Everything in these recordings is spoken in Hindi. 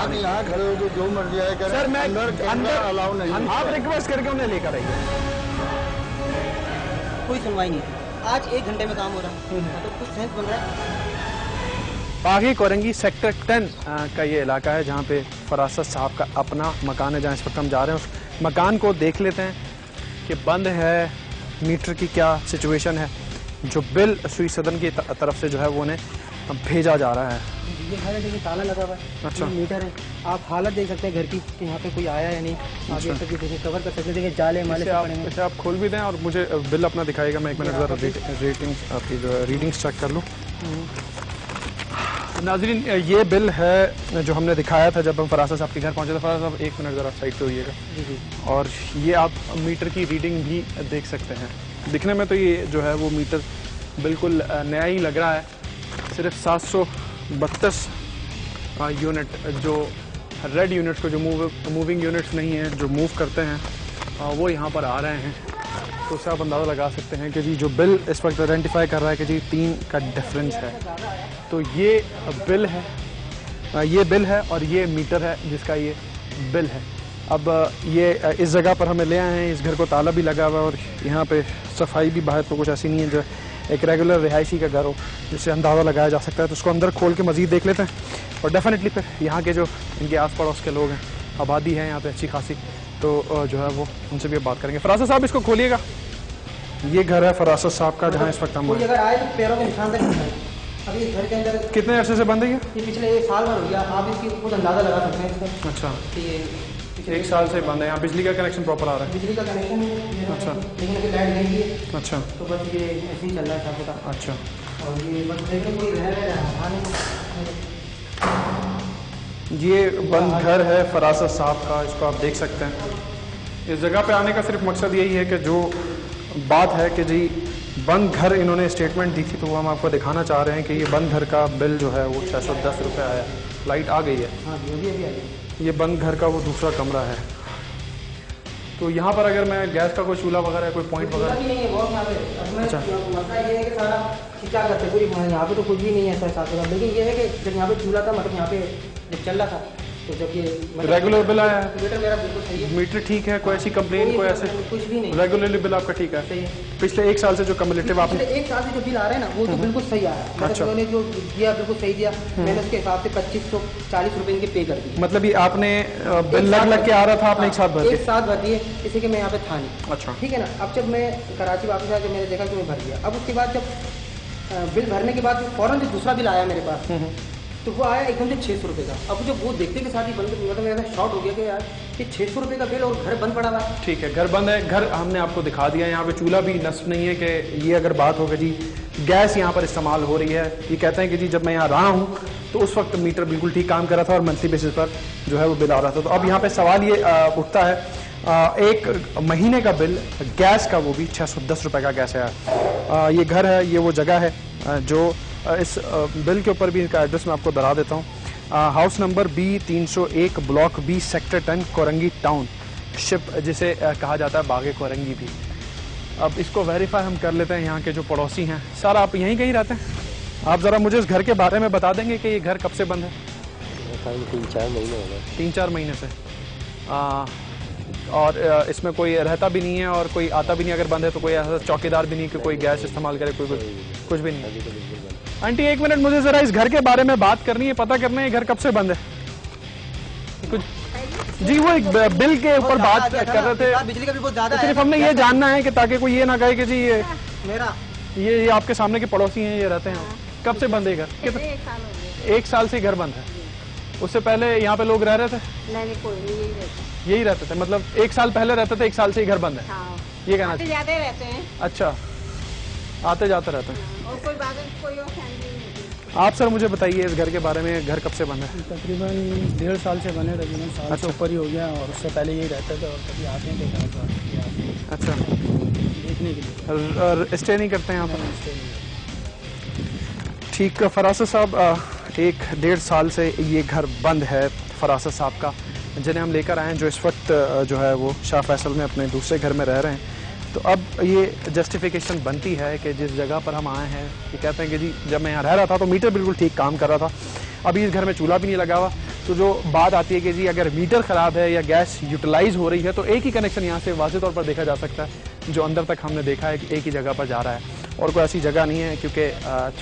आप यहाँ खड़े हो जो मर्जी आए करें। सर मैं अंदर अलाउ नहीं, आप रिक्वेस्ट करके उन्हें लेकर आइए। कोई सुनवाई नहीं, आज 1 घंटे में काम हो रहा है, मतलब कुछ सेंस बन रहा है। बागी कोरंगी सेक्टर 10 का ये इलाका है जहाँ पे फरासत साहब का अपना मकान है, जहाँ इस वक्त हम जा रहे हैं। उस मकान को देख लेते हैं कि बंद है, मीटर की क्या सिचुएशन है। जो बिल सुई सदन की तरफ से जो है वो उन्हें भेजा जा रहा है। ये घर है, देखिए ताला लगा हुआ है, अच्छा मीटर है, आप हालत देख सकते हैं घर की कि यहाँ पे कोई आया या नहीं। आप ये सब देखिए कवर कर सकते हैं, देखिए जाले माले पड़े हैं। इसे आप खोल भी दें और मुझे बिल अपना दिखाएगा, मैं 1 मिनट ज़रा रेटिंग्स आपकी रीडिंग्स चेक कर लूँ। नाज़रीन ये बिल है जो हमने दिखाया था जब हम फरासत साहब के घर पहुंचे थे। फरासत साहब 1 मिनट ज़रा साइड पे होइएगा। और ये आप मीटर की रीडिंग भी देख सकते हैं। दिखने में तो ये जो है वो मीटर बिल्कुल नया ही लग रहा है। सिर्फ 732 यूनिट जो रेड यूनिट्स को, जो मूविंग यूनिट्स नहीं हैं, जो मूव करते हैं, वो यहाँ पर आ रहे हैं। तो उससे आप अंदाज़ा लगा सकते हैं कि जी जो बिल इस वक्त आइडेंटिफाई कर रहा है कि जी 3 का डिफरेंस है। तो ये बिल है और ये मीटर है जिसका ये बिल है। अब ये इस जगह पर हमें ले आए हैं, इस घर को ताला भी लगा हुआ है और यहाँ पे सफाई भी बाहर तो कुछ ऐसी नहीं है जो एक रेगुलर रिहायशी का घर हो जिससे अंदाज़ा लगाया जा सकता है। तो उसको अंदर खोल के मज़ीद देख लेते हैं और डेफिनेटली फिर यहाँ के जो इनके आस पड़ोस के लोग हैं, आबादी है यहाँ पे अच्छी खासी, तो जो है वो उनसे भी बात करेंगे। फरासत साहब इसको खोलिएगा। ये घर है फरासत साहब का जहाँ इस वक्त हम अगर आए तो पैरों के निशान तक है। अभी इस घर के अंदर कितने अरसे से बंद है ये पिछले 1 साल भर हो गया। आप इसकी खुद अंदाजा लगा सकते हैं इसका। अच्छा, ये 1 साल से बंद है। यहाँ बिजली का कनेक्शन प्रॉपर आ रहा है? बिजली का कनेक्शन है, अच्छा, लेकिन अभी लाइट गई है। अच्छा, तो बस ये ऐसे ही चल रहा है साथ। अच्छा। और ये बस देखने कोई रह रहा है। ये बंद घर है फरासत साहब का, इसको आप देख सकते हैं। इस जगह पे आने का सिर्फ मकसद यही है कि जो बात है कि जी बंद घर इन्होंने स्टेटमेंट दी थी, तो वो हम आपको दिखाना चाह रहे हैं कि ये बंद घर का बिल जो है वो 610 रुपये आया। लाइट आ गई है। हाँ, ये बंद घर का वो दूसरा कमरा है। तो यहाँ पर अगर मैं गैस का कोई चूल्हा वगैरह, कोई पॉइंट वगैरह नहीं है बहुत यहाँ पे। अच्छा, मसला ये है कि सारा क्या करते पूरी यहाँ पे तो कुछ भी नहीं है ऐसा साथ, लेकिन ये है कि जब यहाँ पे चूल्हा था, मतलब यहाँ पे जब चल रहा था, तो जब ये रेगुलर बिल आया है। मीटर मेरा बिल्कुल सही है। मीटर ठीक है, कोई ऐसी कंप्लेन, कोई ऐसे कुछ भी नहीं। रेगुलरली बिल आपका ठीक है। सही है। पिछले 1 साल से जो कम्युलेटिव आपने 1 साल से जो बिल आ रहा है ना, वो तो बिल्कुल सही आ रहा है। अच्छा, उन्होंने जो दिया बिल्कुल सही दिया। मैंने उसके हिसाब से 2540 रुपए इनके पे कर दिए। मतलब ये आपने बिल लग के आ रहा था, आपने 1 साथ भर दिया? 1 साथ भर दिए, इसी के मैं यहाँ पे था नहीं। अच्छा, ठीक है ना। अब जब मैं कराची वापस आया, जब मैंने देखा कि मैं भर दिया, अब उसके बाद जब बिल भरने के बाद फौरन जो दूसरा बिल आया मेरे पास, तो वो आया एकदम से 600 रुपये का। अब जब वो देखते के साथ ही बंद, मतलब मेरा शॉर्ट हो गया कि यार ये 600 रुपये का बिल और घर बंद पड़ा हुआ है। ठीक है, घर बंद है। घर हमने आपको दिखा दिया, यहाँ पे चूल्हा भी नस्ब नहीं है कि ये अगर बात हो कि जी गैस यहाँ पर इस्तेमाल हो रही है। ये कहते हैं कि जी जब मैं यहाँ रहा हूँ तो उस वक्त मीटर बिल्कुल ठीक काम कर रहा था और मंथली बेसिस पर जो है वो बिल आ रहा था। तो अब यहाँ पे सवाल ये उठता है, 1 महीने का बिल गैस का, वो भी 610 रुपये का गैस है। ये घर है, ये वो जगह है जो इस बिल के ऊपर भी इनका एड्रेस मैं आपको बता देता हूँ। House number B301 block B sector 10 Korangi town ship, जिसे कहा जाता है बागे कोरंगी भी। अब इसको वेरीफाई हम कर लेते हैं। यहाँ के जो पड़ोसी हैं, सर आप यहीं कहीं रहते हैं? आप ज़रा मुझे इस घर के बारे में बता देंगे कि ये घर कब से बंद है? 3-4 महीने हो गए। 3-4 महीने से। और इसमें कोई रहता भी नहीं है और कोई आता भी नहीं। अगर बंद है तो कोई ऐसा चौकीदार भी नहीं कि कोई गैस इस्तेमाल करे, कोई कुछ भी नहीं। आंटी 1 मिनट, मुझे जरा इस घर के बारे में बात करनी है, पता करना है घर कब से बंद है कुछ। जी वो एक बिल के ऊपर बात कर रहे थे, बिजली का बिल बहुत ज्यादा है। सिर्फ हमने ये जानना है कि ताकि कोई ये ना कहे कि जी ये मेरा ये आपके सामने के पड़ोसी हैं, ये रहते हैं। कब से बंद है घर? कितना? 1 साल से घर बंद है। उससे पहले यहाँ पे लोग रह रहे थे? नहीं, कोई नहीं, यही रहते थे। मतलब 1 साल पहले रहते थे, 1 साल से ही घर बंद है। हाँ, ये कहना आते जाते रहते हैं। अच्छा, आते जाते रहते हैं। और कोई बात कोई और फैमिली नहीं। आप सर मुझे बताइए इस घर के बारे में, घर कब से बंद है? तकरीबन 1.5 साल से बने, तकरीबन साल से ऊपर ही हो गया। और उससे पहले यही रहते थे और कभी आते हैं देखा। अच्छा, देखने के लिए स्टे नहीं करते हैं यहाँ पर? ठीक, फरासत साहब 1-1.5 साल से ये घर बंद है फरासत साहब का, जिन्हें हम लेकर आए हैं, जो इस वक्त जो है वो शाह फैसल में अपने दूसरे घर में रह रहे हैं। तो अब ये जस्टिफिकेशन बनती है कि जिस जगह पर हम आए हैं, ये कहते हैं कि जी जब मैं यहाँ रह रहा था तो मीटर बिल्कुल ठीक काम कर रहा था। अभी इस घर में चूल्हा भी नहीं लगा हुआ, तो जो बात आती है कि जी अगर मीटर ख़राब है या गैस यूटिलाइज हो रही है तो एक ही कनेक्शन यहाँ से वाज़ेह तौर पर देखा जा सकता है, जो अंदर तक हमने देखा है कि एक ही जगह पर जा रहा है और कोई ऐसी जगह नहीं है, क्योंकि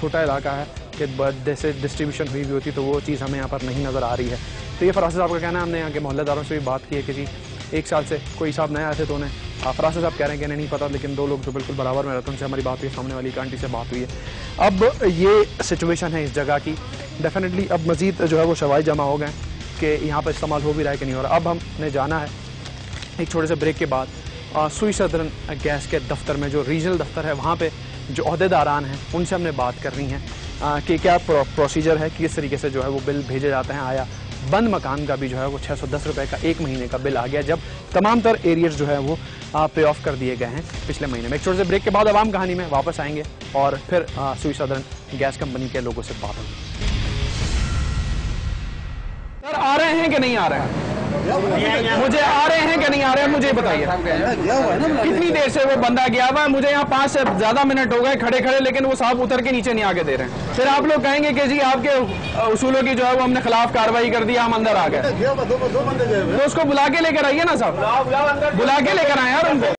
छोटा इलाका है कि जैसे डिस्ट्रीब्यूशन हुई होती तो वो चीज़ हमें यहाँ पर नहीं नज़र आ रही है। तो ये फरासा साहब का कहना है, हमने यहाँ के मोहल्लेदारों से भी बात की है कि जी 1 साल से कोई साहब नए आए थे तो उन्हें फरासा साहब कह रहे हैं कि इन्हें नहीं पता, लेकिन 2 लोग जो बिल्कुल बराबर में रहते हैं उनसे हमारी बात हुई, सामने वाली आंटी से बात हुई है। अब ये सिचुएशन है इस जगह की, डेफिनेटली अब मज़ीद जो है वो शवाहिद जमा हो गए कि यहाँ पर इस्तेमाल हो भी रहा है कि नहीं हो रहा। अब हमने जाना है एक छोटे से ब्रेक के बाद सुई सदरन गैस के दफ्तर में, जो रीजनल दफ्तर है वहाँ पे जो अहदेदारान हैं उनसे हमने बात करनी है कि क्या प्रोसीजर है, किस तरीके से जो है वो बिल भेजे जाते हैं। आया बंद मकान का भी जो है वो 610 रुपये का 1 महीने का बिल आ गया, जब तमाम तर एरियर्स जो है वो पे ऑफ कर दिए गए हैं पिछले महीने में। एक छोटे से ब्रेक के बाद आवाम कहानी में वापस आएंगे और फिर सुई सदरन गैस कंपनी के लोगों से बात होगी। सर आ रहे हैं कि नहीं आ रहे हैं? मुझे आ रहे हैं कि नहीं आ रहे हैं मुझे बताइए। कितनी देर से वो बंदा गया हुआ है, मुझे यहाँ 5 से ज्यादा मिनट हो गए खड़े खड़े, लेकिन वो साहब उतर के नीचे नहीं आके दे रहे हैं। फिर आप लोग कहेंगे कि जी आपके उसूलों की जो है वो हमने खिलाफ कार्रवाई कर दी, हम अंदर आ गए। तो उसको बुला के लेकर आइए ना साहब, बुला के लेकर आए यार उनको।